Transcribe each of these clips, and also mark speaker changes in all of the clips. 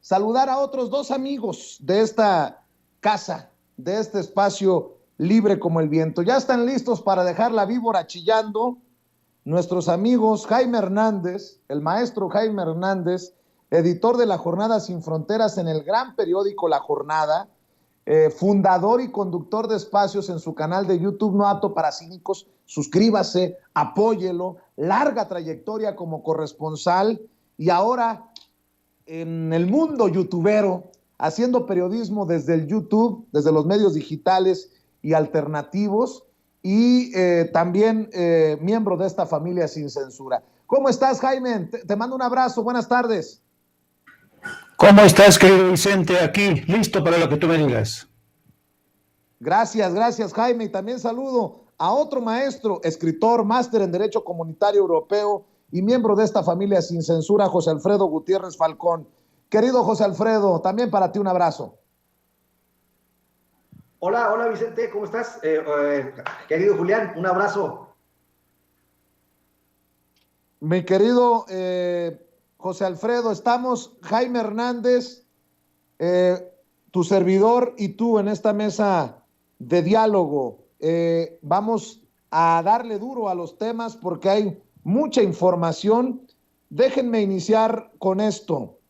Speaker 1: saludar a otros dos amigos de esta casa, de este espacio libre como el viento. Ya están listos para dejar la víbora chillando nuestros amigos Jaime Hernández, el maestro Jaime Hernández, editor de La Jornada Sin Fronteras en el gran periódico La Jornada, fundador y conductor de espacios en su canal de YouTube No Apto para Cínicos. Suscríbase, apóyelo, larga trayectoria como corresponsal y ahora en el mundo youtubero, haciendo periodismo desde el YouTube, desde los medios digitales y alternativos, y también miembro de esta familia sin censura. ¿Cómo estás, Jaime? Te mando un abrazo, buenas tardes.
Speaker 2: ¿Cómo estás, querido Vicente? Aquí, listo para lo que tú me digas.
Speaker 1: Gracias, Jaime. Y también saludo a otro maestro, escritor, máster en Derecho Comunitario Europeo y miembro de esta familia sin censura, José Alfredo Gutiérrez Falcón. Querido José Alfredo, también para ti un abrazo.
Speaker 3: Hola Vicente, ¿cómo estás? Querido Julián, un abrazo.
Speaker 1: Mi querido José Alfredo, estamos Jaime Hernández, tu servidor y tú en esta mesa de diálogo. Vamos a darle duro a los temas porque hay mucha información. Déjenme iniciar con esto.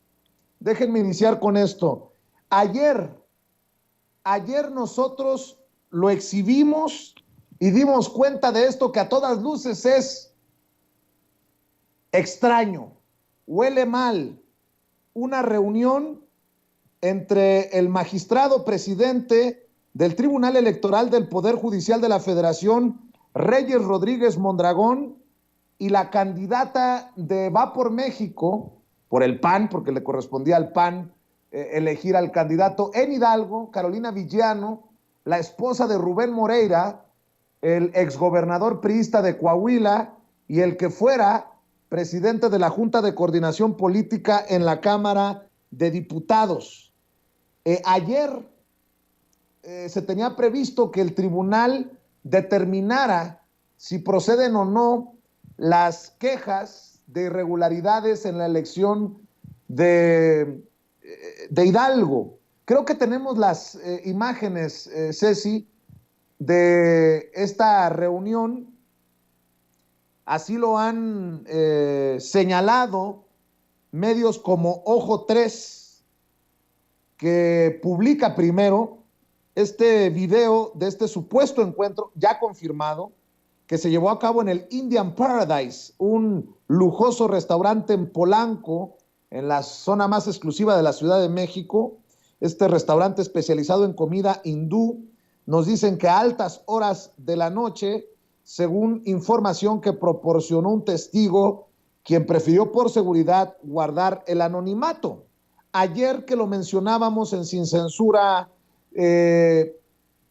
Speaker 1: Ayer nosotros lo exhibimos y dimos cuenta de esto que a todas luces es extraño, huele mal. Una reunión entre el magistrado presidente del Tribunal Electoral del Poder Judicial de la Federación, Reyes Rodríguez Mondragón, y la candidata de Va por México, por el PAN, porque le correspondía al PAN elegir al candidato en Hidalgo, Carolina Villano, la esposa de Rubén Moreira, el exgobernador priista de Coahuila y el que fuera presidente de la Junta de Coordinación Política en la Cámara de Diputados. Ayer se tenía previsto que el tribunal determinara si proceden o no las quejas de irregularidades en la elección de Hidalgo. Creo que tenemos las imágenes, Ceci, de esta reunión. Así lo han señalado medios como Ojo 3, que publica primero este video de este supuesto encuentro ya confirmado, que se llevó a cabo en el Indian Paradise, un lujoso restaurante en Polanco, en la zona más exclusiva de la Ciudad de México. Este restaurante especializado en comida hindú. Nos dicen que a altas horas de la noche, según información que proporcionó un testigo, quien prefirió por seguridad guardar el anonimato. Ayer que lo mencionábamos en Sin Censura,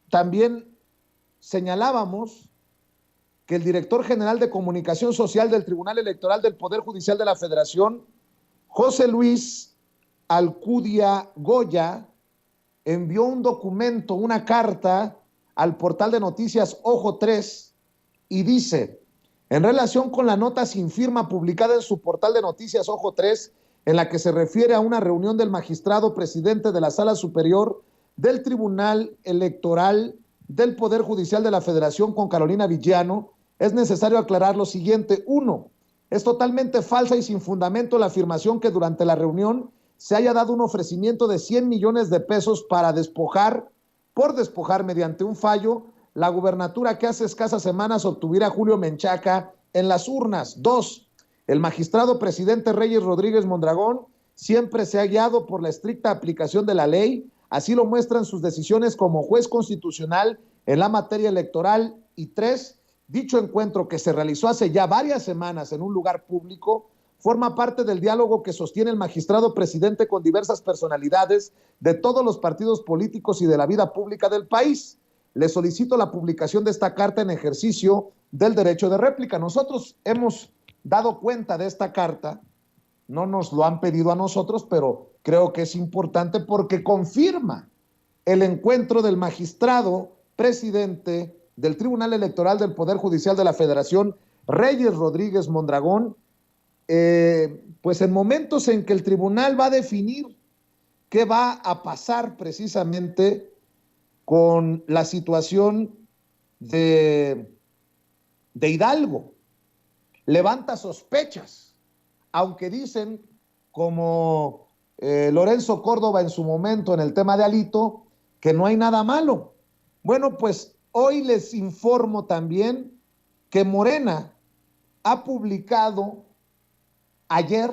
Speaker 1: también señalábamos que el director general de Comunicación Social del Tribunal Electoral del Poder Judicial de la Federación, José Luis Alcudia Goya, envió un documento, una carta al portal de noticias Ojo 3 y dice: en relación con la nota sin firma publicada en su portal de noticias Ojo 3, en la que se refiere a una reunión del magistrado presidente de la Sala Superior del Tribunal Electoral del Poder Judicial de la Federación con Carolina Villano, es necesario aclarar lo siguiente. 1. Es totalmente falsa y sin fundamento la afirmación que durante la reunión se haya dado un ofrecimiento de 100 millones de pesos para despojar mediante un fallo la gubernatura que hace escasas semanas obtuviera Julio Menchaca en las urnas. 2. El magistrado presidente Reyes Rodríguez Mondragón siempre se ha guiado por la estricta aplicación de la ley, así lo muestran sus decisiones como juez constitucional en la materia electoral. Y 3. Dicho encuentro, que se realizó hace ya varias semanas en un lugar público, forma parte del diálogo que sostiene el magistrado presidente con diversas personalidades de todos los partidos políticos y de la vida pública del país. Le solicito la publicación de esta carta en ejercicio del derecho de réplica. Nosotros hemos dado cuenta de esta carta, no nos lo han pedido a nosotros, pero creo que es importante porque confirma el encuentro del magistrado presidente del Tribunal Electoral del Poder Judicial de la Federación, Reyes Rodríguez Mondragón, pues en momentos en que el tribunal va a definir qué va a pasar precisamente con la situación de Hidalgo. Levanta sospechas, aunque dicen, como Lorenzo Córdoba en su momento en el tema de Alito, que no hay nada malo. Bueno, pues hoy les informo también que Morena ha publicado ayer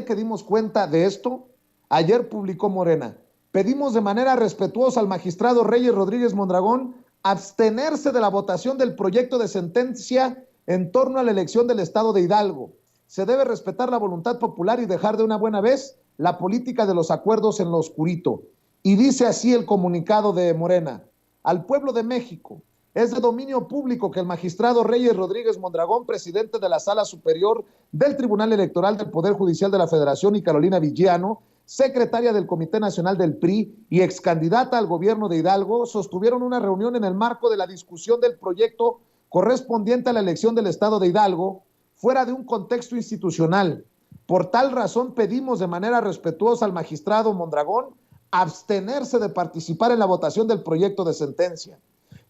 Speaker 1: que dimos cuenta de esto, ayer publicó Morena: pedimos de manera respetuosa al magistrado Reyes Rodríguez Mondragón abstenerse de la votación del proyecto de sentencia en torno a la elección del estado de Hidalgo. Se debe respetar la voluntad popular y dejar de una buena vez la política de los acuerdos en lo oscurito. Y dice así el comunicado de Morena: al pueblo de México, es de dominio público que el magistrado Reyes Rodríguez Mondragón, presidente de la Sala Superior del Tribunal Electoral del Poder Judicial de la Federación, y Carolina Villano, secretaria del Comité Nacional del PRI y excandidata al gobierno de Hidalgo, sostuvieron una reunión en el marco de la discusión del proyecto correspondiente a la elección del estado de Hidalgo, fuera de un contexto institucional. Por tal razón pedimos de manera respetuosa al magistrado Mondragón abstenerse de participar en la votación del proyecto de sentencia.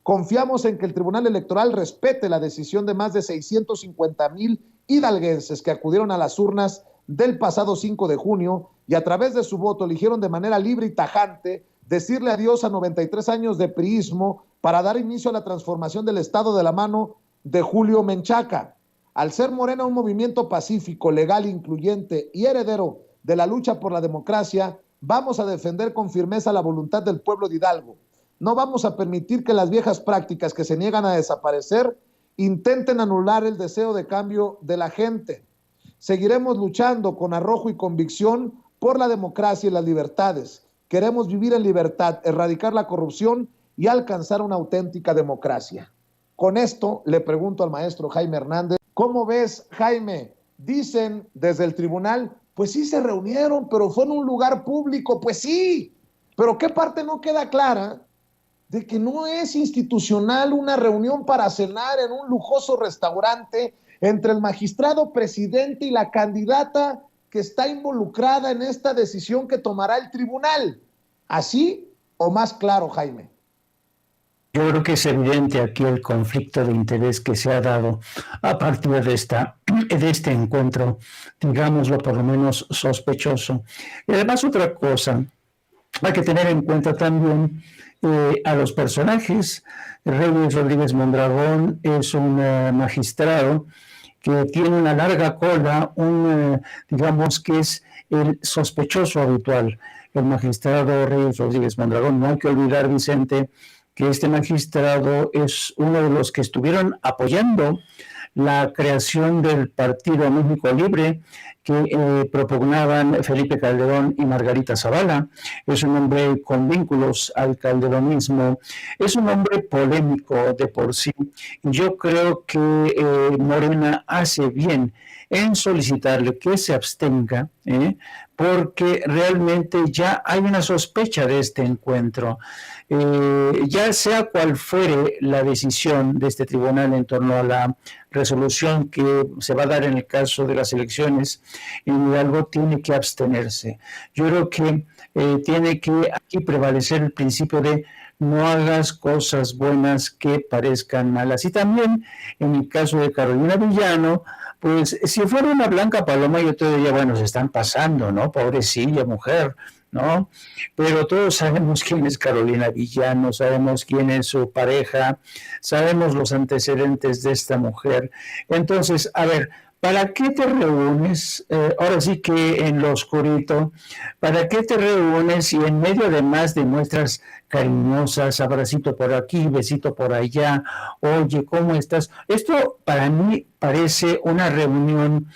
Speaker 1: Confiamos en que el Tribunal Electoral respete la decisión de más de 650,000 hidalguenses que acudieron a las urnas del pasado 5 de junio y a través de su voto eligieron de manera libre y tajante decirle adiós a 93 años de priismo para dar inicio a la transformación del Estado de la mano de Julio Menchaca. Al ser Morena un movimiento pacífico, legal, incluyente y heredero de la lucha por la democracia, vamos a defender con firmeza la voluntad del pueblo de Hidalgo. No vamos a permitir que las viejas prácticas que se niegan a desaparecer intenten anular el deseo de cambio de la gente. Seguiremos luchando con arrojo y convicción por la democracia y las libertades. Queremos vivir en libertad, erradicar la corrupción y alcanzar una auténtica democracia. Con esto le pregunto al maestro Jaime Hernández: ¿cómo ves, Jaime? Dicen desde el tribunal, pues sí se reunieron, pero fue en un lugar público. Pues sí, pero ¿qué parte no queda clara de que no es institucional una reunión para cenar en un lujoso restaurante entre el magistrado presidente y la candidata que está involucrada en esta decisión que tomará el tribunal? ¿Así o más claro, Jaime?
Speaker 2: Yo creo que es evidente aquí el conflicto de interés que se ha dado a partir de este encuentro, digámoslo por lo menos sospechoso. Y además otra cosa, hay que tener en cuenta también a los personajes. Reyes Rodríguez Mondragón es un magistrado que tiene una larga cola, digamos que es el sospechoso habitual, el magistrado Reyes Rodríguez Mondragón. No hay que olvidar, Vicente, que este magistrado es uno de los que estuvieron apoyando la creación del Partido México Libre que propugnaban Felipe Calderón y Margarita Zavala. Es un hombre con vínculos al calderonismo, es un hombre polémico de por sí. Yo creo que Morena hace bien en solicitarle que se abstenga, porque realmente ya hay una sospecha de este encuentro. Ya sea cual fuere la decisión de este tribunal en torno a la resolución que se va a dar en el caso de las elecciones, en Hidalgo tiene que abstenerse. Yo creo que tiene que aquí prevalecer el principio de no hagas cosas buenas que parezcan malas. Y también en el caso de Carolina Villano, pues si fuera una blanca paloma yo te diría, bueno, se están pasando, ¿no? Pobrecilla mujer, ¿no? Pero todos sabemos quién es Carolina Villano, sabemos quién es su pareja, sabemos los antecedentes de esta mujer. Entonces, a ver, ¿para qué te reúnes? Ahora sí que en lo oscurito, ¿para qué te reúnes y en medio además de muestras cariñosas, abracito por aquí, besito por allá, oye, ¿cómo estás? Esto para mí parece una reunión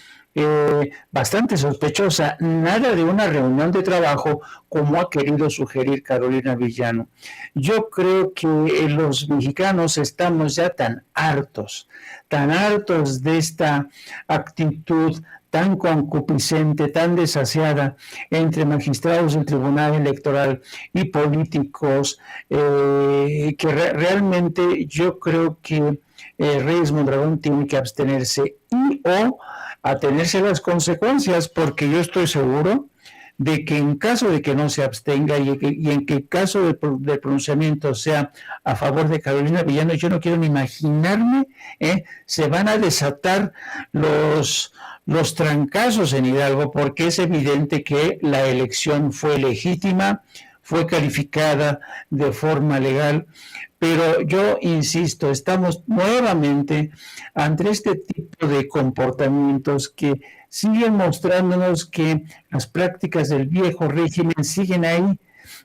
Speaker 2: bastante sospechosa, nada de una reunión de trabajo como ha querido sugerir Carolina Villano. Yo creo que los mexicanos estamos ya tan hartos de esta actitud tan concupiscente, tan desasiada entre magistrados del Tribunal Electoral y políticos, que realmente yo creo que Reyes Mondragón tiene que abstenerse y o atenerse a las consecuencias, porque yo estoy seguro de que en caso de que no se abstenga y en que el caso del pronunciamiento sea a favor de Carolina Villano, yo no quiero ni imaginarme, se van a desatar los trancazos en Hidalgo, porque es evidente que la elección fue legítima, fue calificada de forma legal, pero yo insisto, estamos nuevamente ante este tipo de comportamientos que siguen mostrándonos que las prácticas del viejo régimen siguen ahí,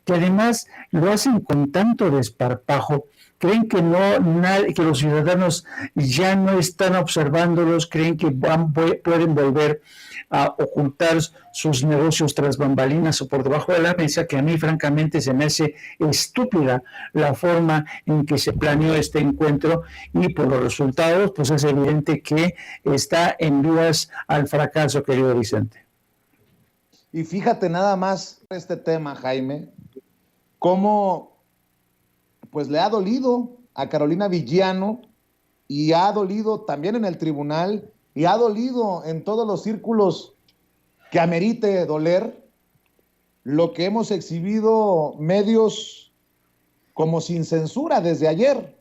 Speaker 2: que además lo hacen con tanto desparpajo. Creen que que los ciudadanos ya no están observándolos, creen que pueden volver a ocultar sus negocios tras bambalinas o por debajo de la mesa, que a mí francamente se me hace estúpida la forma en que se planeó este encuentro, y por los resultados pues es evidente que está en vías al fracaso, querido Vicente.
Speaker 1: Y fíjate nada más este tema, Jaime, cómo pues le ha dolido a Carolina Villano, y ha dolido también en el tribunal, y ha dolido en todos los círculos que amerite doler, lo que hemos exhibido medios como Sin Censura desde ayer.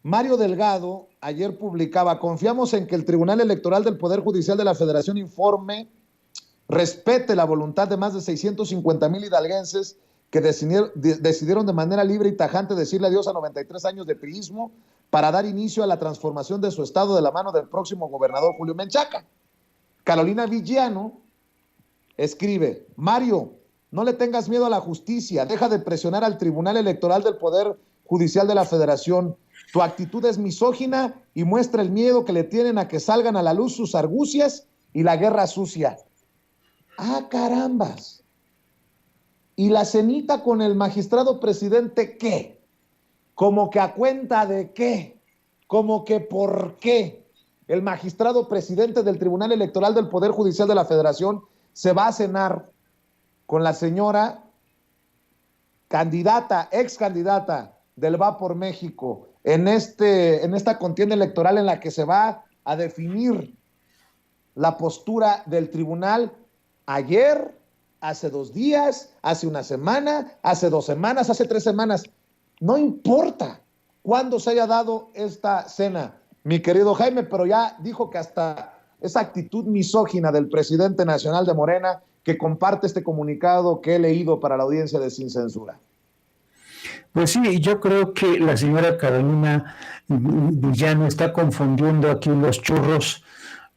Speaker 1: Mario Delgado ayer publicaba: confiamos en que el Tribunal Electoral del Poder Judicial de la Federación informe, respete la voluntad de más de 650,000 hidalguenses que decidieron de manera libre y tajante decirle adiós a 93 años de priismo para dar inicio a la transformación de su estado de la mano del próximo gobernador Julio Menchaca. Carolina Villano escribe: Mario, no le tengas miedo a la justicia, deja de presionar al Tribunal Electoral del Poder Judicial de la Federación. Tu actitud es misógina y muestra el miedo que le tienen a que salgan a la luz sus argucias y la guerra sucia. ¡Ah, carambas! ¿Y la cenita con el magistrado presidente qué? ¿Como que a cuenta de qué? ¿Como que por qué el magistrado presidente del Tribunal Electoral del Poder Judicial de la Federación se va a cenar con la señora candidata, ex candidata del Va por México en esta contienda electoral en la que se va a definir la postura del tribunal? Ayer, hace 2 días, hace una semana, hace 2 semanas, hace 3 semanas. No importa cuándo se haya dado esta cena, mi querido Jaime, pero ya dijo que hasta esa actitud misógina del presidente nacional de Morena, que comparte este comunicado que he leído para la audiencia de Sin Censura.
Speaker 2: Pues sí, yo creo que la señora Carolina Villano está confundiendo aquí los churros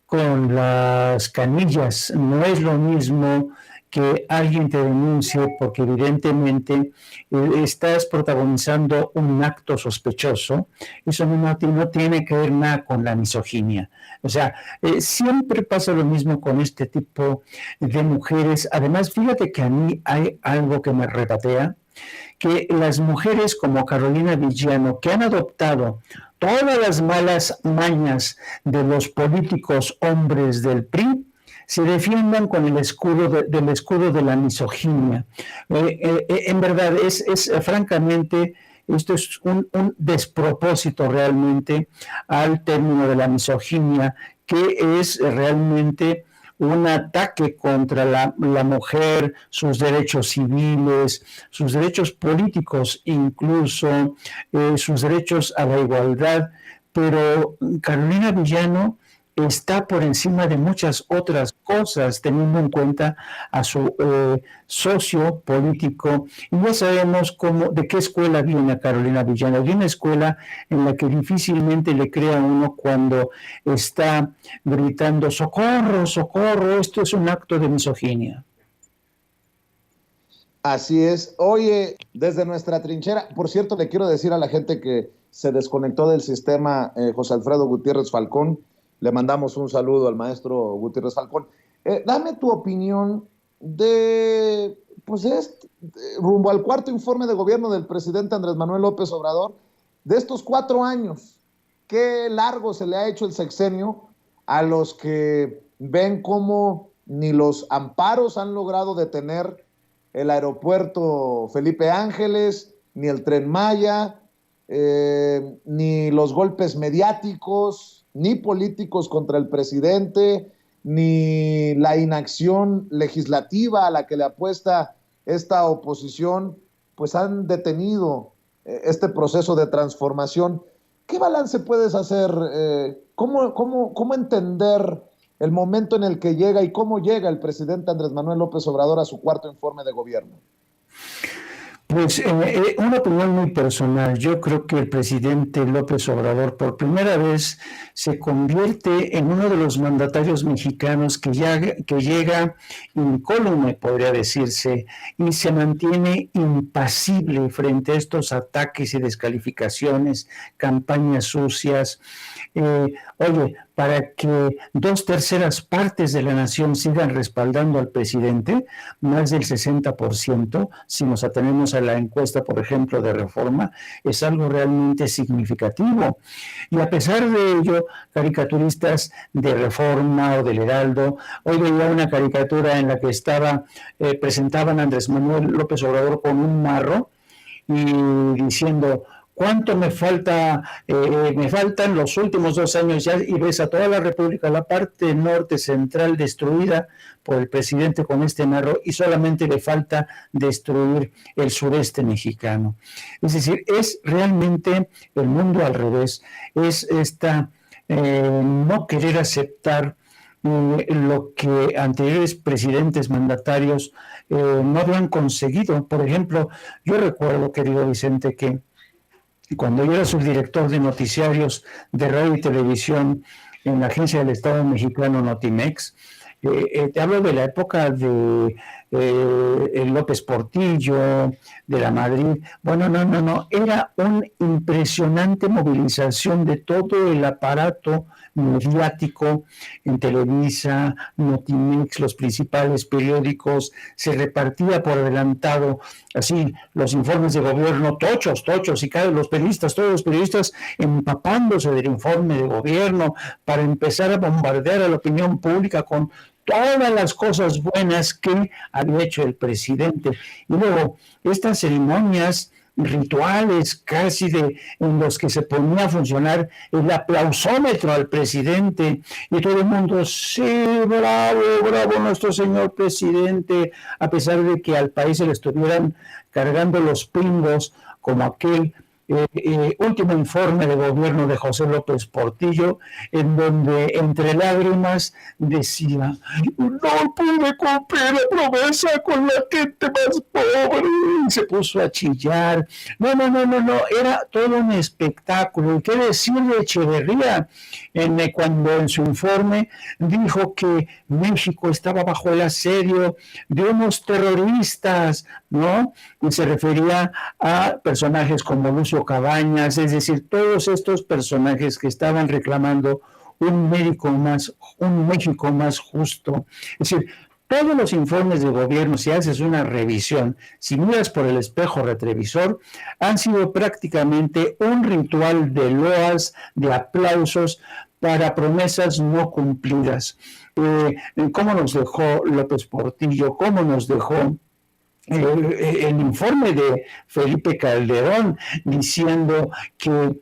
Speaker 2: con las canillas. No es lo mismo que alguien te denuncie porque evidentemente estás protagonizando un acto sospechoso. Eso no tiene que ver nada con la misoginia. O sea, siempre pasa lo mismo con este tipo de mujeres. Además, fíjate que a mí hay algo que me repatea, que las mujeres como Carolina Villano, que han adoptado todas las malas mañas de los políticos hombres del PRI, se defiendan con el escudo del escudo de la misoginia. En verdad, francamente, esto es un despropósito realmente al término de la misoginia, que es realmente un ataque contra la mujer, sus derechos civiles, sus derechos políticos, incluso sus derechos a la igualdad. Pero Carolina Villano está por encima de muchas otras cosas, teniendo en cuenta a su socio político. Y ya sabemos de qué escuela viene Carolina Villano. De una escuela en la que difícilmente le crea a uno cuando está gritando socorro, socorro, esto es un acto de misoginia.
Speaker 1: Así es. Oye, desde nuestra trinchera, por cierto, le quiero decir a la gente que se desconectó del sistema, José Alfredo Gutiérrez Falcón, le mandamos un saludo al maestro Gutiérrez Falcón. Dame tu opinión rumbo al cuarto informe de gobierno del presidente Andrés Manuel López Obrador, de estos 4 años. Qué largo se le ha hecho el sexenio, a los que ven cómo ni los amparos han logrado detener el aeropuerto Felipe Ángeles, ni el Tren Maya, ni los golpes mediáticos, ni políticos contra el presidente, ni la inacción legislativa a la que le apuesta esta oposición, pues han detenido este proceso de transformación. ¿Qué balance puedes hacer? ¿Cómo entender el momento en el que llega y cómo llega el presidente Andrés Manuel López Obrador a su cuarto informe de gobierno?
Speaker 2: Pues una opinión muy personal. Yo creo que el presidente López Obrador por primera vez se convierte en uno de los mandatarios mexicanos que llega incólume, podría decirse, y se mantiene impasible frente a estos ataques y descalificaciones, campañas sucias. Oye, para que 2/3 partes de la nación sigan respaldando al presidente, más del 60%, si nos atenemos a la encuesta, por ejemplo, de Reforma, es algo realmente significativo. Y a pesar de ello, caricaturistas de Reforma o del Heraldo, hoy veía una caricatura en la que presentaban a Andrés Manuel López Obrador con un marro y diciendo: ¿cuánto me falta? Me faltan los últimos 2 años ya, y ves a toda la República, la parte norte central destruida por el presidente con este marro, y solamente le falta destruir el sureste mexicano. Es decir, es realmente el mundo al revés, es no querer aceptar lo que anteriores presidentes mandatarios no habían conseguido. Por ejemplo, yo recuerdo, querido Vicente, que cuando yo era subdirector de noticiarios de radio y televisión en la Agencia del Estado Mexicano Notimex, te hablo de la época de López Portillo, de la Madrid. Bueno, no, era una impresionante movilización de todo el aparato mediático en Televisa, Notimex, los principales periódicos. Se repartía por adelantado así los informes de gobierno, tochos, y todos los periodistas empapándose del informe de gobierno para empezar a bombardear a la opinión pública con todas las cosas buenas que había hecho el presidente. Y luego, estas ceremonias rituales casi en los que se ponía a funcionar el aplausómetro al presidente, y todo el mundo: sí, bravo nuestro señor presidente, a pesar de que al país se le estuvieran cargando los pingos, como aquel último informe de gobierno de José López Portillo, en donde entre lágrimas decía: no pude cumplir la promesa con la gente más pobre, y se puso a chillar. No, era todo un espectáculo. ¿Y qué decir de Echeverría, cuando en su informe dijo que México estaba bajo el asedio de unos terroristas, ¿no? Y se refería a personajes como Lucio Cabañas, es decir, todos estos personajes que estaban reclamando un México más justo. Es decir, todos los informes de gobierno, si haces una revisión, si miras por el espejo retrovisor, han sido prácticamente un ritual de loas, de aplausos para promesas no cumplidas. ¿Cómo nos dejó López Portillo? ¿Cómo nos dejó el informe de Felipe Calderón diciendo que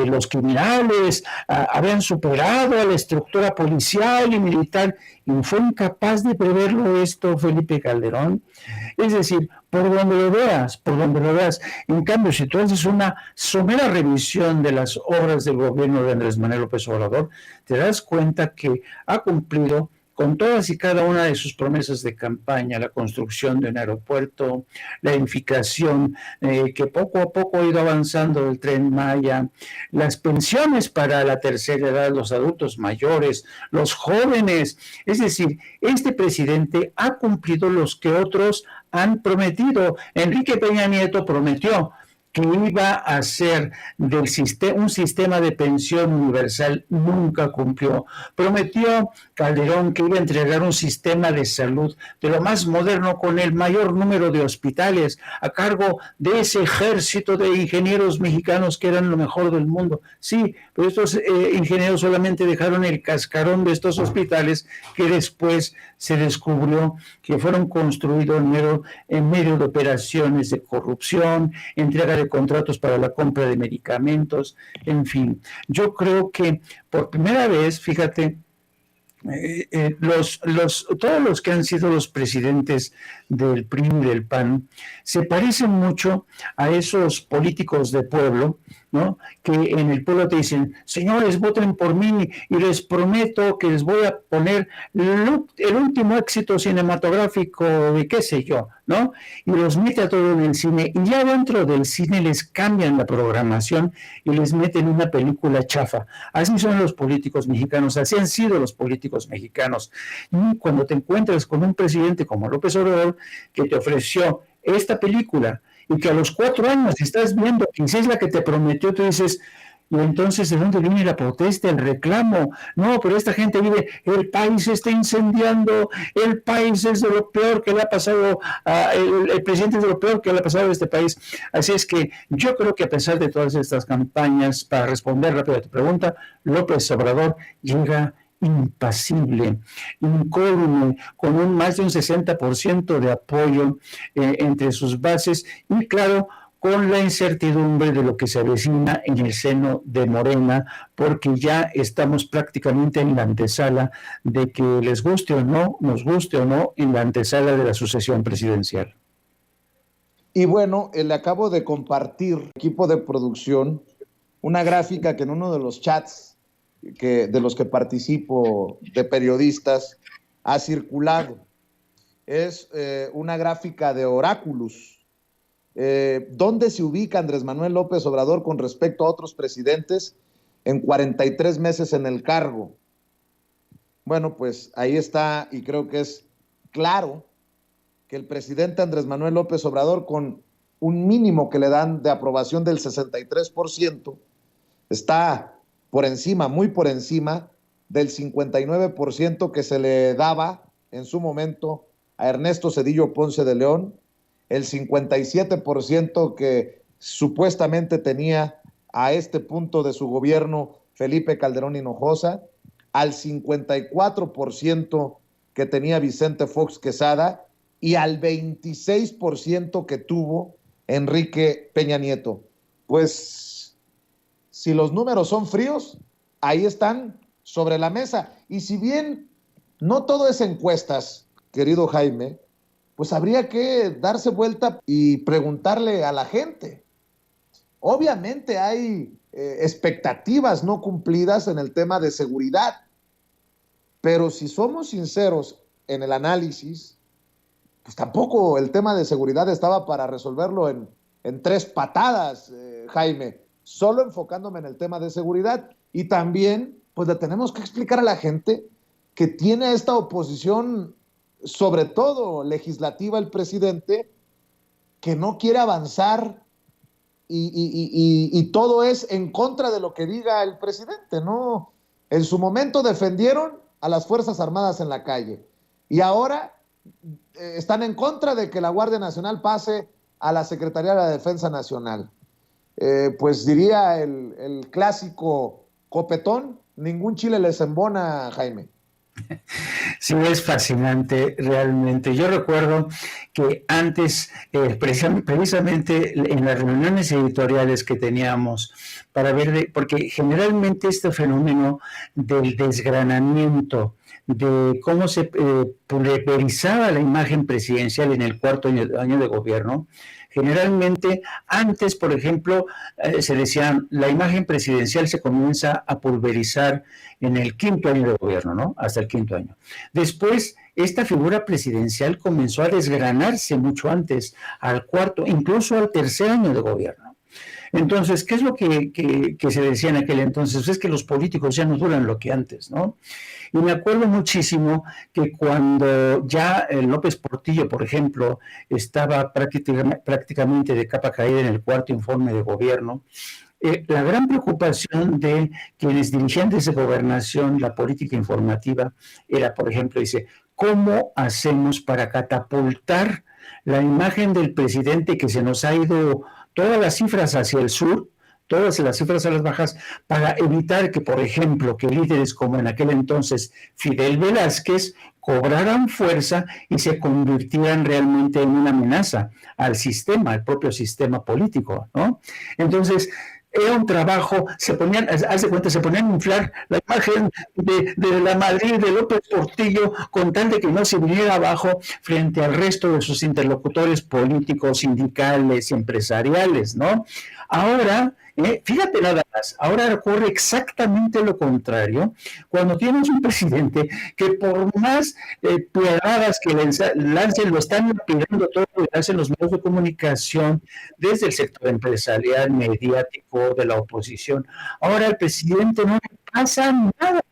Speaker 2: los criminales habían superado a la estructura policial y militar? Y fue incapaz de preverlo esto Felipe Calderón. Es decir, por donde lo veas. En cambio, si tú haces una somera revisión de las obras del gobierno de Andrés Manuel López Obrador, te das cuenta que ha cumplido con todas y cada una de sus promesas de campaña: la construcción de un aeropuerto, la edificación que poco a poco ha ido avanzando del Tren Maya, las pensiones para la tercera edad, los adultos mayores, los jóvenes. Es decir, este presidente ha cumplido los que otros han prometido. Enrique Peña Nieto prometió que iba a hacer un sistema de pensión universal, nunca cumplió. Prometió Calderón que iba a entregar un sistema de salud de lo más moderno, con el mayor número de hospitales, a cargo de ese ejército de ingenieros mexicanos que eran lo mejor del mundo. Sí, pero estos ingenieros solamente dejaron el cascarón de estos hospitales, que después se descubrió que fueron construidos en medio de operaciones de corrupción, entrega de contratos para la compra de medicamentos, en fin. Yo creo que por primera vez, fíjate, todos los que han sido los presidentes del PRI y del PAN se parecen mucho a esos políticos de pueblo, ¿no? Que en el pueblo te dicen, señores, voten por mí y les prometo que les voy a poner el último éxito cinematográfico de qué sé yo, ¿no? Y los mete a todo en el cine y ya dentro del cine les cambian la programación y les meten una película chafa. Así son los políticos mexicanos, así han sido los políticos mexicanos. Y cuando te encuentras con un presidente como López Obrador que te ofreció esta película y que a los 4 años estás viendo que si es la que te prometió, tú dices, y entonces, ¿de dónde viene la protesta, el reclamo? No, pero esta gente vive, el país se está incendiando, el país es de lo peor que le ha pasado, el presidente es de lo peor que le ha pasado a este país. Así es que yo creo que a pesar de todas estas campañas, para responder rápido a tu pregunta, López Obrador llega impasible, incólume, con más de un 60% de apoyo entre sus bases y claro, con la incertidumbre de lo que se avecina en el seno de Morena, porque ya estamos prácticamente en la antesala de que les guste o no, nos guste o no, en la antesala de la sucesión presidencial.
Speaker 1: Y bueno, le acabo de compartir, equipo de producción, una gráfica que en uno de los chats de los que participo de periodistas ha circulado. Es una gráfica de Oráculos, donde se ubica Andrés Manuel López Obrador con respecto a otros presidentes en 43 meses en el cargo. Bueno, pues ahí está, y creo que es claro que el presidente Andrés Manuel López Obrador, con un mínimo que le dan de aprobación del 63%, está por encima, muy por encima del 59% que se le daba en su momento a Ernesto Zedillo Ponce de León, el 57% que supuestamente tenía a este punto de su gobierno Felipe Calderón Hinojosa, al 54% que tenía Vicente Fox Quesada y al 26% que tuvo Enrique Peña Nieto. Pues si los números son fríos, ahí están sobre la mesa. Y si bien no todo es encuestas, querido Jaime, pues habría que darse vuelta y preguntarle a la gente. Obviamente hay expectativas no cumplidas en el tema de seguridad, pero si somos sinceros en el análisis, pues tampoco el tema de seguridad estaba para resolverlo en 3 patadas, Jaime, solo enfocándome en el tema de seguridad. Y también, pues le tenemos que explicar a la gente que tiene esta oposición, sobre todo legislativa, el presidente, que no quiere avanzar y todo es en contra de lo que diga el presidente, ¿no? En su momento defendieron a las Fuerzas Armadas en la calle y ahora están en contra de que la Guardia Nacional pase a la Secretaría de la Defensa Nacional. Pues diría el clásico copetón, ningún chile les embona, Jaime.
Speaker 2: Sí, es fascinante realmente. Yo recuerdo que antes, precisamente en las reuniones editoriales que teníamos para ver, porque generalmente este fenómeno del desgranamiento, de cómo se pulverizaba la imagen presidencial en el 4º año de gobierno, generalmente antes, por ejemplo, se decía, la imagen presidencial se comienza a pulverizar en el 5º año de gobierno, ¿no? Hasta el 5º año. Después, esta figura presidencial comenzó a desgranarse mucho antes, al 4º, incluso al 3er año de gobierno. Entonces, ¿qué es lo que se decía en aquel entonces? Pues es que los políticos ya no duran lo que antes, ¿no? Y me acuerdo muchísimo que cuando ya López Portillo, por ejemplo, estaba prácticamente de capa caída en el 4º informe de gobierno, la gran preocupación de quienes dirigentes de gobernación, la política informativa, era, por ejemplo, dice, ¿cómo hacemos para catapultar la imagen del presidente que se nos ha ido todas las cifras hacia el sur, todas las cifras a las bajas, para evitar que, por ejemplo, que líderes como en aquel entonces Fidel Velázquez cobraran fuerza y se convirtieran realmente en una amenaza al sistema, al propio sistema político, ¿no? Entonces, era un trabajo, haz de cuenta, se ponían a inflar la imagen de la Madrid de López Portillo con tal de que no se viniera abajo frente al resto de sus interlocutores políticos, sindicales y empresariales, ¿no? Ahora, fíjate nada más, ahora ocurre exactamente lo contrario, cuando tienes un presidente que por más piadas que lancen, lo están pidiendo todo, lo que hacen los medios de comunicación, desde el sector empresarial, mediático, de la oposición. Ahora el presidente no le pasa nada.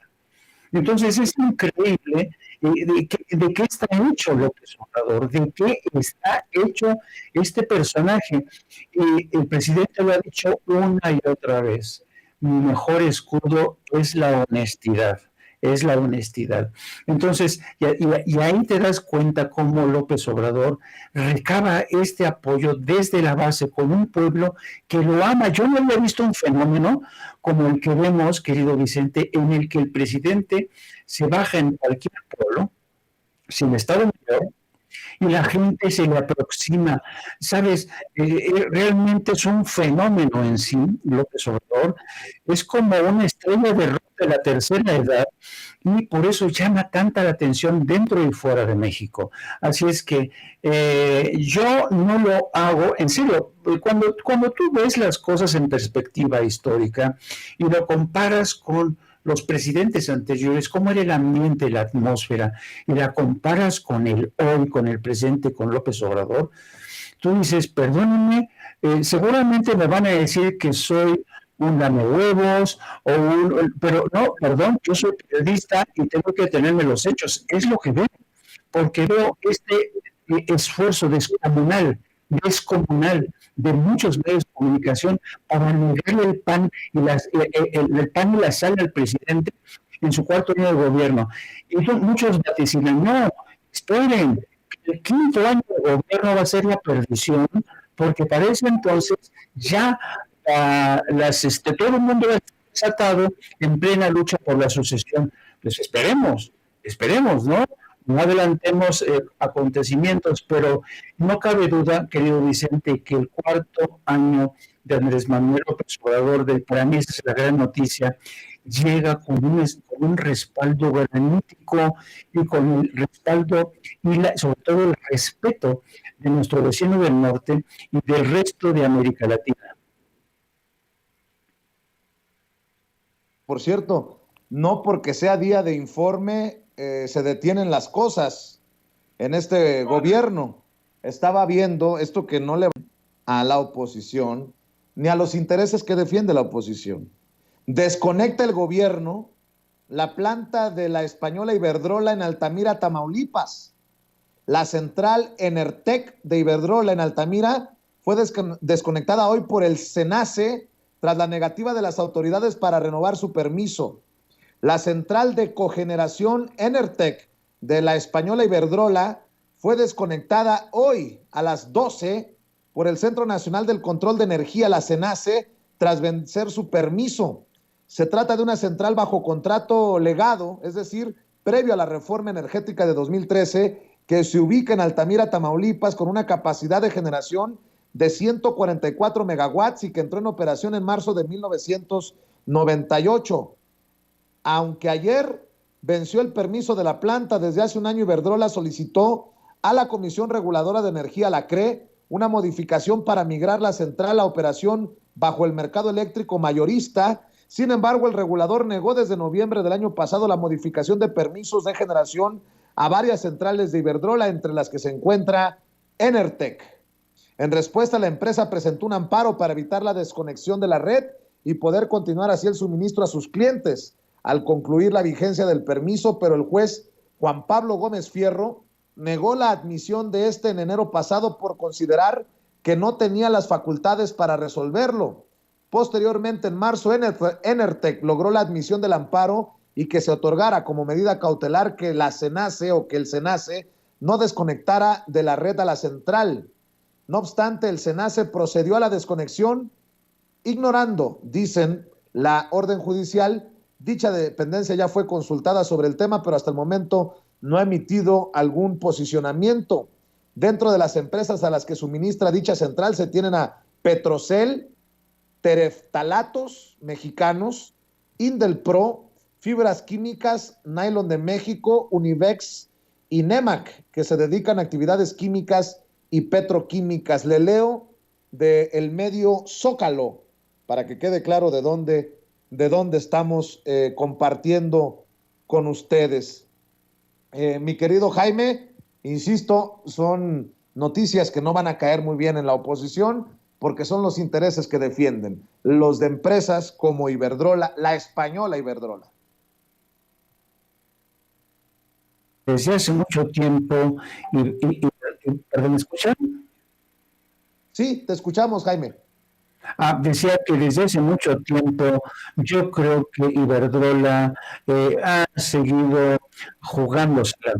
Speaker 2: Entonces es increíble de qué está hecho López Obrador, de qué está hecho este personaje. Y el presidente lo ha dicho una y otra vez, mi mejor escudo es la honestidad. Es la honestidad. Entonces, y ahí te das cuenta cómo López Obrador recaba este apoyo desde la base con un pueblo que lo ama. Yo no había visto un fenómeno como el que vemos, querido Vicente, en el que el presidente se baja en cualquier pueblo, sin Estado Mayor, y la gente se le aproxima. ¿Sabes? Realmente es un fenómeno en sí, López Obrador. Es como una estrella de rock de la tercera edad y por eso llama tanta la atención dentro y fuera de México. Así es que yo no lo hago, en serio, cuando tú ves las cosas en perspectiva histórica y lo comparas con los presidentes anteriores, cómo era el ambiente, la atmósfera, y la comparas con el hoy, con el presente, con López Obrador, tú dices, perdónenme, seguramente me van a decir que soy un lamehuevos, pero no, perdón, yo soy periodista y tengo que tenerme los hechos, es lo que veo, porque veo este esfuerzo descomunal de muchos medios de comunicación para negarle el pan y el pan y la sal al presidente en su cuarto año de gobierno. Y muchos vaticinan, no, esperen, el quinto año de gobierno va a ser la perdición, porque para ese entonces ya todo el mundo va a estar desatado en plena lucha por la sucesión. Pues esperemos, ¿no? No adelantemos acontecimientos, pero no cabe duda, querido Vicente, que el cuarto año de Andrés Manuel López Obrador, para mí esa es la gran noticia, llega con un respaldo granítico y con el respaldo y sobre todo el respeto de nuestro vecino del norte y del resto de América Latina.
Speaker 1: Por cierto, no porque sea día de informe se detienen las cosas en este gobierno. Estaba viendo esto que no le va a la oposición ni a los intereses que defiende la oposición. Desconecta el gobierno la planta de la española Iberdrola en Altamira, Tamaulipas. La central Enertec de Iberdrola en Altamira fue desconectada hoy por el SENACE tras la negativa de las autoridades para renovar su permiso. La central de cogeneración Enertec de la española Iberdrola fue desconectada hoy a las 12 por el Centro Nacional del Control de Energía, la SENACE, tras vencer su permiso. Se trata de una central bajo contrato legado, es decir, previo a la reforma energética de 2013, que se ubica en Altamira, Tamaulipas, con una capacidad de generación de 144 megawatts y que entró en operación en marzo de 1998. Aunque ayer venció el permiso de la planta, desde hace un año Iberdrola solicitó a la Comisión Reguladora de Energía, la CRE, una modificación para migrar la central a operación bajo el mercado eléctrico mayorista. Sin embargo, el regulador negó desde noviembre del año pasado la modificación de permisos de generación a varias centrales de Iberdrola, entre las que se encuentra Enertec. En respuesta, la empresa presentó un amparo para evitar la desconexión de la red y poder continuar así el suministro a sus clientes al concluir la vigencia del permiso, pero el juez Juan Pablo Gómez Fierro negó la admisión de este en enero pasado por considerar que no tenía las facultades para resolverlo. Posteriormente, en marzo, Enertec logró la admisión del amparo y que se otorgara como medida cautelar que la SENACE o que el SENACE no desconectara de la red a la central. No obstante, el SENACE procedió a la desconexión ignorando, dicen, la orden judicial. Dicha dependencia ya fue consultada sobre el tema, pero hasta el momento no ha emitido algún posicionamiento. Dentro de las empresas a las que suministra dicha central se tienen a Petrocel, Tereftalatos mexicanos, Indelpro, Fibras Químicas, Nylon de México, Univex y Nemac, que se dedican a actividades químicas y petroquímicas. Le leo del medio Zócalo, para que quede claro de dónde estamos compartiendo con ustedes. Mi querido Jaime, insisto, son noticias que no van a caer muy bien en la oposición, porque son los intereses que defienden, los de empresas como Iberdrola, la española Iberdrola.
Speaker 2: Desde hace mucho tiempo, perdón, ¿me escuchan?
Speaker 1: Sí, te escuchamos, Jaime.
Speaker 2: Decía que desde hace mucho tiempo yo creo que Iberdrola ha seguido jugándosela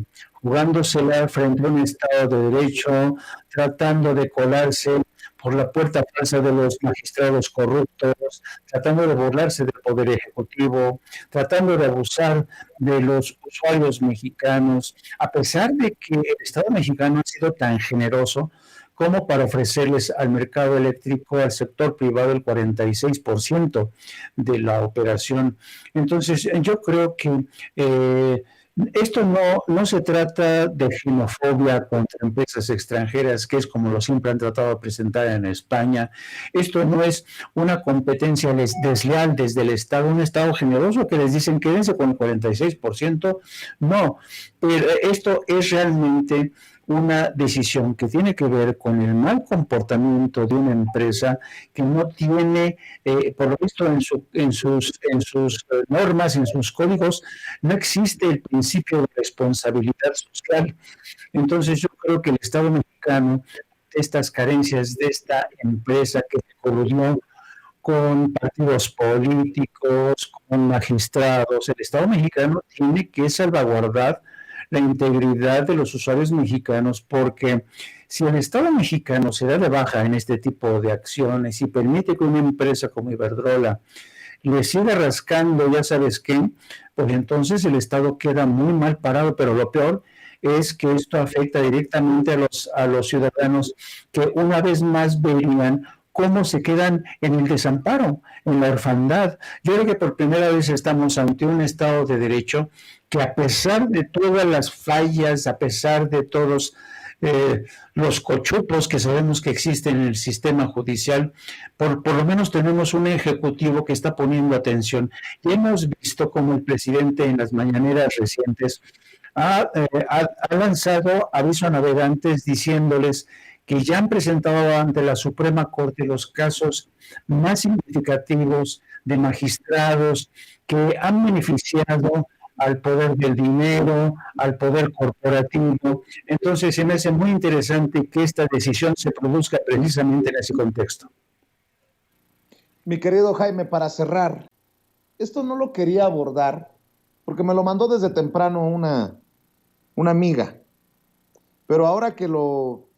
Speaker 2: frente a un Estado de Derecho, tratando de colarse por la puerta falsa de los magistrados corruptos, tratando de burlarse del Poder Ejecutivo, tratando de abusar de los usuarios mexicanos, a pesar de que el Estado mexicano ha sido tan generoso como para ofrecerles al mercado eléctrico, al sector privado, el 46% de la operación. Entonces, yo creo que esto no se trata de xenofobia contra empresas extranjeras, que es como lo siempre han tratado de presentar en España. Esto no es una competencia desleal desde el Estado, un Estado generoso que les dicen quédense con el 46%. No, pero esto es realmente una decisión que tiene que ver con el mal comportamiento de una empresa que no tiene, por lo visto en sus normas, en sus códigos, no existe el principio de responsabilidad social. Entonces yo creo que el Estado mexicano, de estas carencias de esta empresa que se coludió con partidos políticos, con magistrados, el Estado mexicano tiene que salvaguardar la integridad de los usuarios mexicanos, porque si el Estado mexicano se da de baja en este tipo de acciones y permite que una empresa como Iberdrola le siga rascando, ya sabes qué, pues entonces el Estado queda muy mal parado, pero lo peor es que esto afecta directamente a los ciudadanos que una vez más verían cómo se quedan en el desamparo, en la orfandad. Yo creo que por primera vez estamos ante un Estado de Derecho que, a pesar de todas las fallas, a pesar de todos los cochupos que sabemos que existen en el sistema judicial, por lo menos tenemos un ejecutivo que está poniendo atención. Y hemos visto cómo el presidente en las mañaneras recientes ha lanzado aviso a navegantes diciéndoles que ya han presentado ante la Suprema Corte los casos más significativos de magistrados que han beneficiado al poder del dinero, al poder corporativo. Entonces, se me hace muy interesante que esta decisión se produzca precisamente en ese contexto.
Speaker 1: Mi querido Jaime, para cerrar, esto no lo quería abordar porque me lo mandó desde temprano una amiga, pero ahora que lo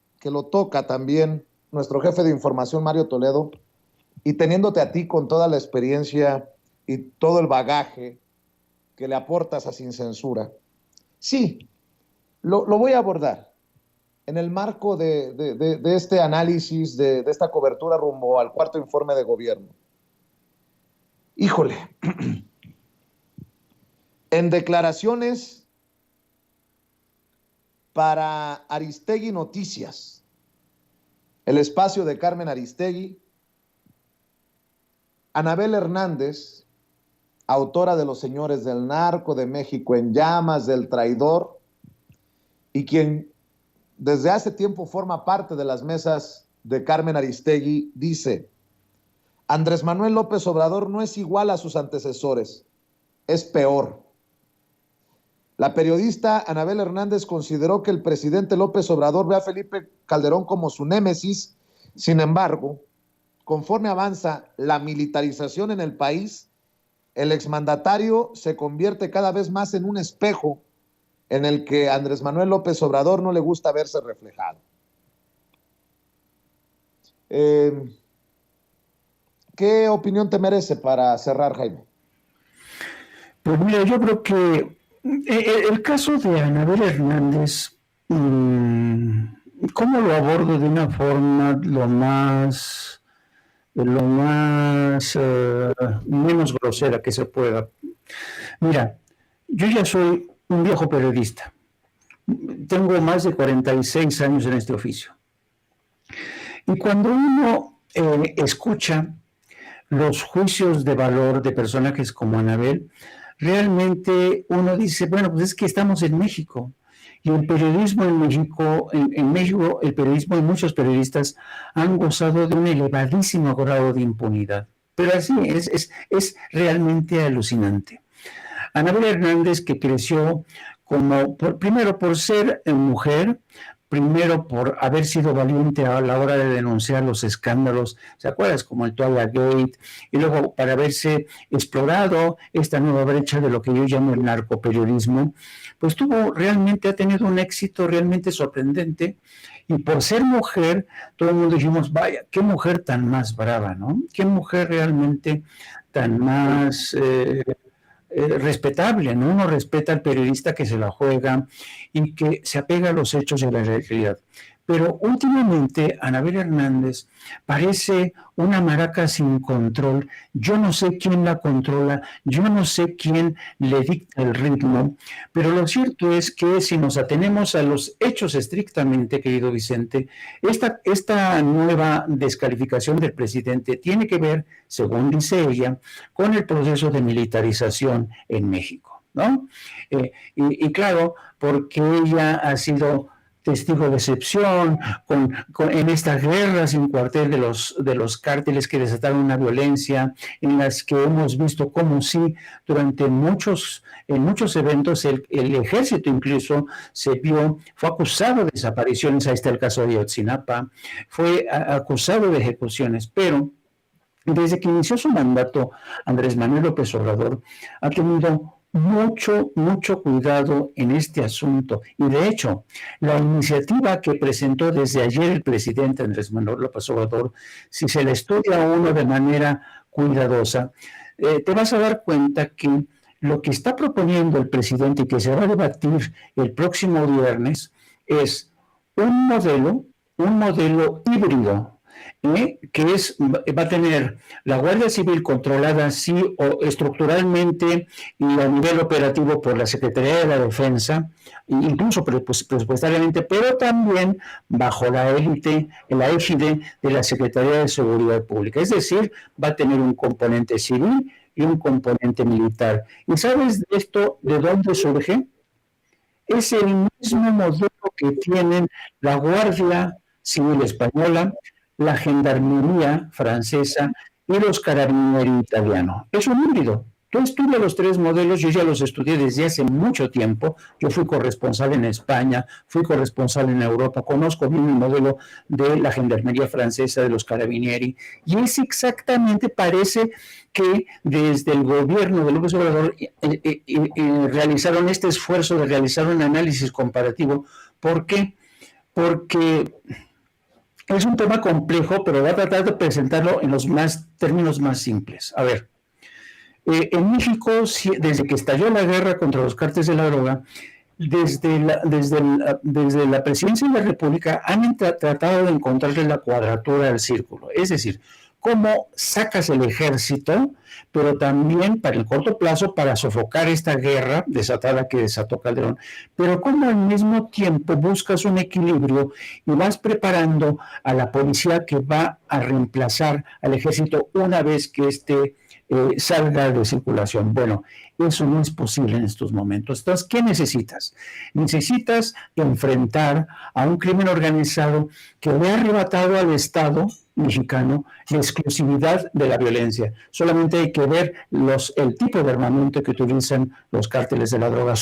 Speaker 1: toca también nuestro jefe de información, Mario Toledo, y teniéndote a ti con toda la experiencia y todo el bagaje que le aportas a Sin Censura, sí, lo voy a abordar en el marco de este análisis, de esta cobertura rumbo al cuarto informe de gobierno. Híjole, en declaraciones para Aristegui Noticias, el espacio de Carmen Aristegui, Anabel Hernández, autora de Los Señores del Narco, de México en Llamas, del Traidor, y quien desde hace tiempo forma parte de las mesas de Carmen Aristegui, dice: Andrés Manuel López Obrador no es igual a sus antecesores, es peor. La periodista Anabel Hernández consideró que el presidente López Obrador ve a Felipe Calderón como su némesis. Sin embargo, conforme avanza la militarización en el país, el exmandatario se convierte cada vez más en un espejo en el que a Andrés Manuel López Obrador no le gusta verse reflejado. ¿Qué opinión te merece para cerrar, Jaime?
Speaker 2: Pues mira, yo creo que el caso de Anabel Hernández, ¿cómo lo abordo de una forma lo más lo más menos grosera que se pueda. Mira, yo ya soy un viejo periodista. Tengo más de 46 años en este oficio. Y cuando uno escucha los juicios de valor de personajes como Anabel, realmente uno dice, bueno, pues es que estamos en México. Y el periodismo en México, en México, el periodismo y muchos periodistas han gozado de un elevadísimo grado de impunidad. Pero así es realmente alucinante. Anabel Hernández, que creció primero por ser mujer, primero por haber sido valiente a la hora de denunciar los escándalos, ¿se acuerdas? Como el Twilight Gate, y luego para haberse explorado esta nueva brecha de lo que yo llamo el narcoperiodismo, pues ha tenido un éxito realmente sorprendente, y por ser mujer, todo el mundo dijimos, vaya, qué mujer tan más brava, ¿no? Qué mujer realmente tan más respetable, ¿no? Uno respeta al periodista que se la juega y que se apega a los hechos y a la realidad. Pero últimamente Anabel Hernández parece una maraca sin control. Yo no sé quién la controla, yo no sé quién le dicta el ritmo, pero lo cierto es que si nos atenemos a los hechos estrictamente, querido Vicente, esta nueva descalificación del presidente tiene que ver, según dice ella, con el proceso de militarización en México, ¿no? Y claro, porque ella ha sido testigo de excepción, en estas guerras sin cuartel de los cárteles que desataron una violencia, en las que hemos visto cómo sí, en muchos eventos, el ejército incluso fue acusado de desapariciones. Ahí está el caso de Ayotzinapa, fue acusado de ejecuciones, pero desde que inició su mandato, Andrés Manuel López Obrador ha tenido mucho cuidado en este asunto. Y de hecho, la iniciativa que presentó desde ayer el presidente Andrés Manuel López Obrador, si se la estudia a uno de manera cuidadosa, te vas a dar cuenta que lo que está proponiendo el presidente y que se va a debatir el próximo viernes es un modelo híbrido, que va a tener la Guardia Civil controlada sí o estructuralmente y a nivel operativo por la Secretaría de la Defensa, incluso presupuestariamente, pero también bajo la égide de la Secretaría de Seguridad Pública. Es decir, va a tener un componente civil y un componente militar. ¿Y sabes de esto de dónde surge? Es el mismo modelo que tienen la Guardia Civil Española, la Gendarmería francesa y los Carabinieri italianos. Es un híbrido. Tú estudias los tres modelos, yo ya los estudié desde hace mucho tiempo. Yo fui corresponsal en España, fui corresponsal en Europa, conozco bien el modelo de la Gendarmería francesa, de los Carabinieri, y es exactamente, parece que desde el gobierno de López Obrador realizaron este esfuerzo de realizar un análisis comparativo. ¿Por qué? Porque es un tema complejo, pero voy a tratar de presentarlo en los términos más simples. A ver, en México, desde que estalló la guerra contra los cárteles de la droga, desde la presidencia de la República han tratado de encontrarle la cuadratura al círculo. Es decir, cómo sacas el ejército, pero también para el corto plazo para sofocar esta guerra desatada que desató Calderón, pero cómo al mismo tiempo buscas un equilibrio y vas preparando a la policía que va a reemplazar al ejército una vez que salga de circulación. Bueno, eso no es posible en estos momentos. Entonces, ¿qué necesitas? Necesitas enfrentar a un crimen organizado que le ha arrebatado al Estado mexicano la exclusividad de la violencia. Solamente hay que ver el tipo de armamento que utilizan los cárteles de la droga,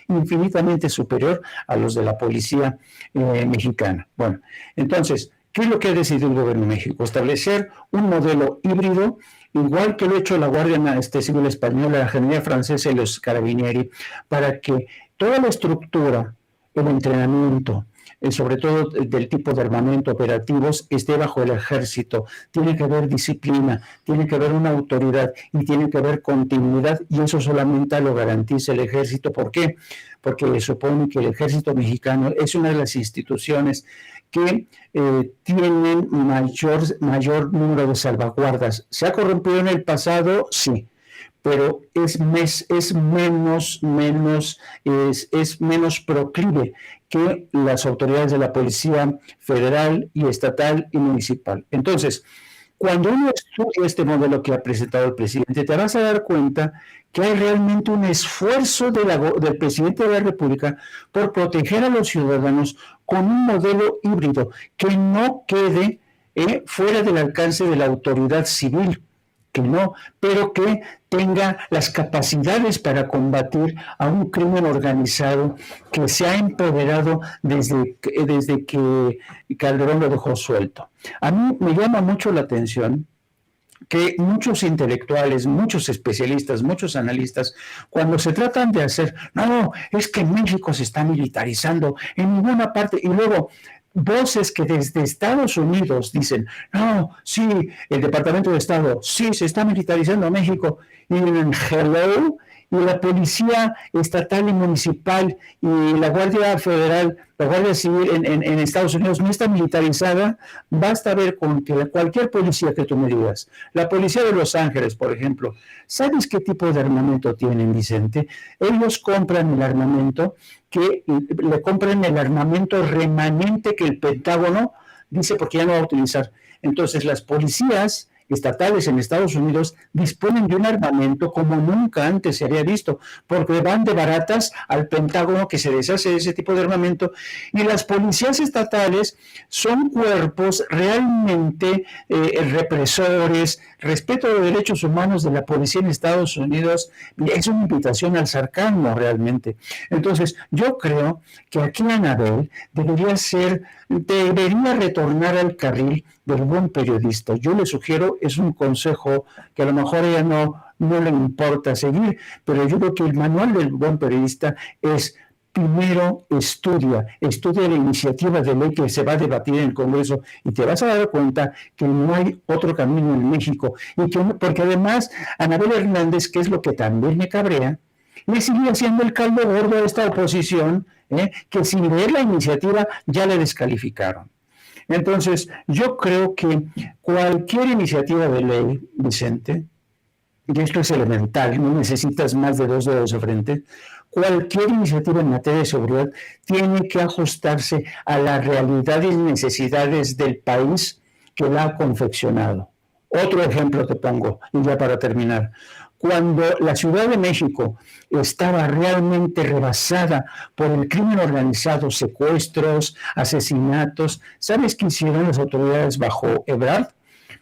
Speaker 2: infinitamente superior a los de la policía mexicana. Bueno, entonces, ¿qué es lo que ha decidido el gobierno de México? Establecer un modelo híbrido, igual que lo ha hecho la Guardia Civil Española, la Gendarmería Francesa y los Carabinieri, para que toda la estructura, el entrenamiento sobre todo del tipo de armamento operativos, esté bajo el ejército. Tiene que haber disciplina, tiene que haber una autoridad y tiene que haber continuidad, y eso solamente lo garantiza el ejército. ¿Por qué? Porque supone que el ejército mexicano es una de las instituciones que tienen mayor número de salvaguardas. ¿Se ha corrompido en el pasado? Sí, pero es menos proclive que las autoridades de la Policía Federal y estatal y municipal. Entonces, cuando uno estudia este modelo que ha presentado el presidente, te vas a dar cuenta que hay realmente un esfuerzo del presidente de la República por proteger a los ciudadanos con un modelo híbrido que no quede fuera del alcance de la autoridad civil, que no, pero que tenga las capacidades para combatir a un crimen organizado que se ha empoderado desde que Calderón lo dejó suelto. A mí me llama mucho la atención que muchos intelectuales, muchos especialistas, muchos analistas, cuando se tratan de hacer, no, es que México se está militarizando en ninguna parte, y luego voces que desde Estados Unidos dicen, no, sí, el Departamento de Estado, sí, se está militarizando México, y en hello, y la Policía Estatal y Municipal y la Guardia Federal, la Guardia Civil en Estados Unidos no está militarizada. Basta ver con que cualquier policía que tú me digas, la Policía de Los Ángeles, por ejemplo, ¿sabes qué tipo de armamento tienen, Vicente? Ellos compran el armamento le compran el armamento remanente que el Pentágono dice porque ya no va a utilizar. Entonces las policías estatales en Estados Unidos disponen de un armamento como nunca antes se había visto, porque van de baratas al Pentágono, que se deshace de ese tipo de armamento, y las policías estatales son cuerpos realmente represores. Respeto a los derechos humanos de la policía en Estados Unidos es una invitación al sarcasmo realmente. Entonces, yo creo que aquí Anabel debería retornar al carril del buen periodista. Yo le sugiero, es un consejo que a lo mejor a ella no le importa seguir, pero yo creo que el manual del buen periodista es: primero estudia la iniciativa de ley que se va a debatir en el Congreso, y te vas a dar cuenta que no hay otro camino en México, porque además Anabel Hernández, que es lo que también me cabrea, le sigue haciendo el caldo gordo a esta oposición, que sin leer la iniciativa ya le descalificaron. Entonces, yo creo que cualquier iniciativa de ley, Vicente, y esto es elemental, no necesitas más de 2 dedos de frente, cualquier iniciativa en materia de seguridad tiene que ajustarse a la realidad y necesidades del país que la ha confeccionado. Otro ejemplo te pongo, y ya para terminar. Cuando la Ciudad de México estaba realmente rebasada por el crimen organizado, secuestros, asesinatos, ¿sabes qué hicieron las autoridades bajo Ebrard?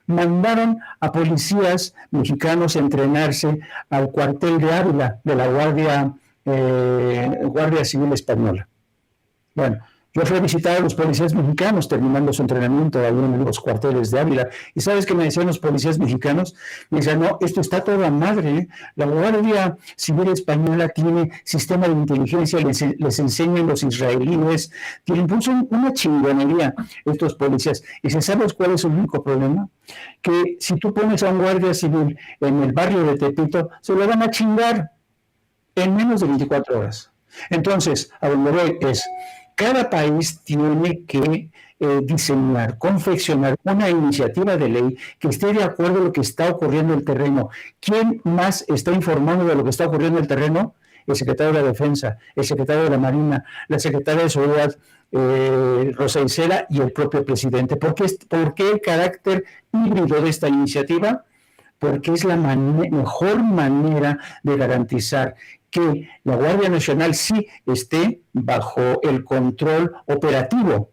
Speaker 2: Mandaron a policías mexicanos a entrenarse al cuartel de Ávila de la Guardia Civil Española. Bueno, yo fui a visitar a los policías mexicanos terminando su entrenamiento ahí en los cuarteles de Ávila. ¿Y sabes qué me decían los policías mexicanos? Me decían, no, esto está toda madre, ¿eh? La Guardia Civil Española tiene sistema de inteligencia, les enseñan los israelíes, tienen una chingonería estos policías. ¿Y sabes cuál es el único problema? Que si tú pones a un guardia civil en el barrio de Tepito, se lo van a chingar en menos de 24 horas. Entonces, a donde voy es: cada país tiene que diseñar, confeccionar una iniciativa de ley que esté de acuerdo a lo que está ocurriendo en el terreno. ¿Quién más está informando de lo que está ocurriendo en el terreno? El secretario de la Defensa, el secretario de la Marina, la secretaria de Seguridad, Rosa Isela, y el propio presidente. ¿Por qué el carácter híbrido de esta iniciativa? Porque es la mejor manera de garantizar que la Guardia Nacional sí esté bajo el control operativo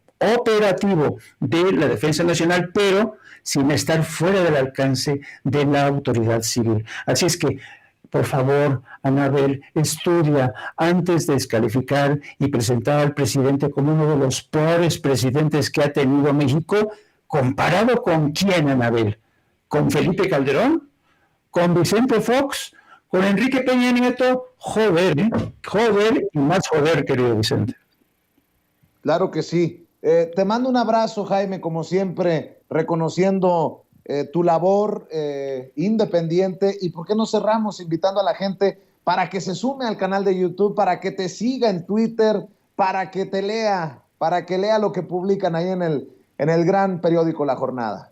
Speaker 2: de la Defensa Nacional, pero sin estar fuera del alcance de la autoridad civil. Así es que, por favor, Anabel, estudia antes de descalificar y presentar al presidente como uno de los peores presidentes que ha tenido México. ¿Comparado con quién, Anabel? ¿Con Felipe Calderón? ¿Con Vicente Fox? ¿Con Enrique Peña Nieto? Joder y más joder, querido Vicente.
Speaker 1: Claro que sí. Te mando un abrazo, Jaime, como siempre, reconociendo tu labor independiente. ¿Y por qué no cerramos invitando a la gente para que se sume al canal de YouTube, para que te siga en Twitter, para que te lea, para que lea lo que publican ahí en el gran periódico La Jornada?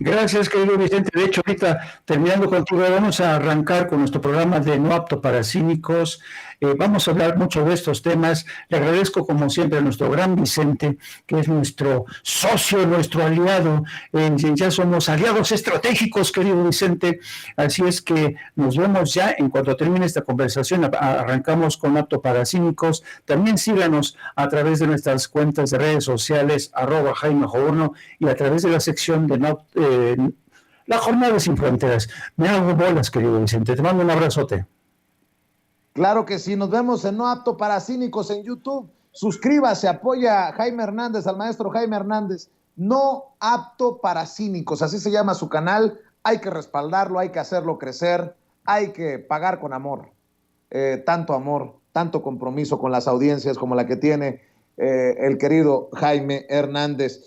Speaker 2: Gracias, querido Vicente. De hecho, ahorita terminando contigo, vamos a arrancar con nuestro programa de No Apto para Cínicos. Vamos a hablar mucho de estos temas. Le agradezco, como siempre, a nuestro gran Vicente, que es nuestro socio, nuestro aliado. Ya somos aliados estratégicos, querido Vicente. Así es que nos vemos ya en cuanto termine esta conversación. Arrancamos con Apto para Cínicos. También síganos a través de nuestras cuentas de redes sociales, @Jaime Journo, y a través de la sección de La Jornada Sin Fronteras. Me hago bolas, querido Vicente. Te mando un abrazote.
Speaker 1: Claro que sí, nos vemos en No Apto para Cínicos en YouTube. Suscríbase, apoya a Jaime Hernández, al maestro Jaime Hernández. No Apto para Cínicos, así se llama su canal. Hay que respaldarlo, hay que hacerlo crecer, hay que pagar con amor. Amor, tanto compromiso con las audiencias como la que tiene el querido Jaime Hernández.